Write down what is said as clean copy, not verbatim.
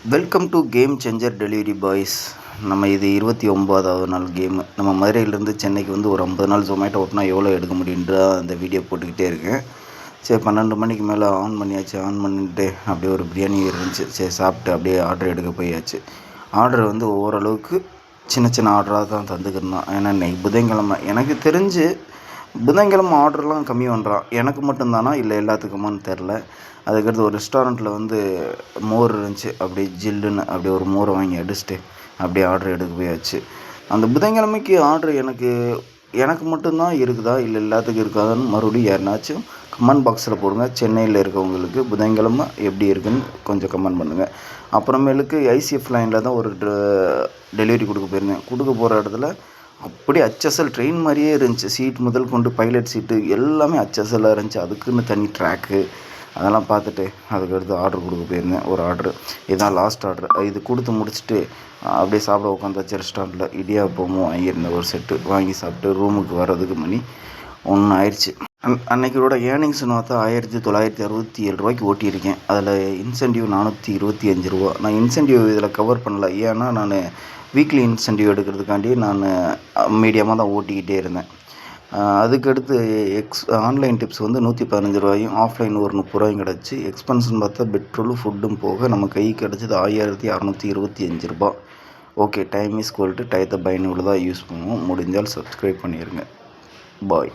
Welcome to game changer delivery boys. நம்ம இது 29வது நாள் கேமு. நம்ம மதுரையிலேருந்து சென்னைக்கு வந்து ஒரு 50 நாள் ஜொமேட்டோ ஓட்டினா எவ்வளோ எடுக்க முடியுன்ற அந்த வீடியோ போட்டுக்கிட்டே இருக்கேன். சரி 12 மணிக்கு மேலே ஆன் பண்ணியாச்சு. ஆன் பண்ணிட்டு அப்படியே ஒரு பிரியாணி இருந்துச்சு. சரி சாப்பிட்டு அப்படியே ஆர்டர் எடுக்க போயாச்சு. ஆர்டர் வந்து ஓரளவுக்கு சின்ன சின்ன ஆர்டராக தான் தந்துக்கிருந்தான். ஏன்னா இன்றைக்கி புதன்கிழமை. எனக்கு தெரிஞ்சு புதன்கிழமை ஆர்டர்லாம் கம்மி பண்ணுறான். எனக்கு மட்டும்தானா இல்லை எல்லாத்துக்குமான்னு தெரில. அதுக்கடுத்து ஒரு ரெஸ்டாரண்ட்டில் வந்து மோர் இருந்துச்சு. அப்படியே ஜில்லுன்னு அப்படியே ஒரு மோரை வாங்கி அடிச்சுட்டு அப்படியே ஆர்டர் எடுக்க போயாச்சு. அந்த புதன்கிழமைக்கு ஆர்டர் எனக்கு மட்டும்தான் இருக்குதா இல்லை எல்லாத்துக்கும் இருக்காதான்னு மறுபடியும் யாருனாச்சும் கமெண்ட் பாக்ஸில் போடுங்க. சென்னையில் இருக்கவங்களுக்கு புதன்கிழமை எப்படி இருக்குதுன்னு கொஞ்சம் கமெண்ட் பண்ணுங்கள். அப்புறமேலுக்கு ஐசிஎஃப் லைனில் தான் ஒரு டெலிவரி கொடுக்க போயிருந்தேன். கொடுக்க போகிற இடத்துல அப்படியே HSL ட்ரெயின் மாதிரியே இருந்துச்சு. சீட் முதல் கொண்டு பைலட் சீட்டு எல்லாமே HSLாக இருந்துச்சு. அதுக்குன்னு தனி ட்ராக்கு அதெல்லாம் பார்த்துட்டு அதுக்கடுத்து ஆர்டர் கொடுக்க போயிருந்தேன். ஒரு ஆர்டரு இதுதான் லாஸ்ட் ஆர்டர். இது கொடுத்து முடிச்சுட்டு அப்படியே சாப்பிட உட்காந்தாச்சு. ரெஸ்டாரண்ட்டில் இடியாப்பமும் வாங்கியிருந்தேன். ஒரு செட்டு வாங்கி சாப்பிட்டு ரூமுக்கு வர்றதுக்கு மணி 1 ஆயிடுச்சு. அன்றைக்கியோட ஏர்னிங்ஸ்னு பார்த்தா 1967 ரூபாய்க்கு ஓட்டியிருக்கேன். அதில் இன்சென்டிவ் 425 ரூபா. நான் இன்சென்டிவ் இதில் கவர் பண்ணல. ஏன்னா நான் வீக்லி இன்சென்டிவ் எடுக்கிறதுக்காண்டி நான் மீடியமாக தான் ஓட்டிக்கிட்டே இருந்தேன். அதுக்கடுத்து ஆன்லைன் டிப்ஸ் வந்து 115 ரூபாயும் ஆஃப்லைன் ஒரு 30 ரூபாயும் கிடச்சி. எக்ஸ்பென்ஸ்னு பார்த்தா பெட்ரோலு ஃபுட்டும் போக நம்ம கைக்கு கிடச்சது 1625 ரூபா. Okay, time is equal to டயத்தை பயனுள்ளதாக யூஸ் பண்ணுவோம். முடிஞ்சால் சப்ஸ்கிரைப் பண்ணிடுங்க. பாய்.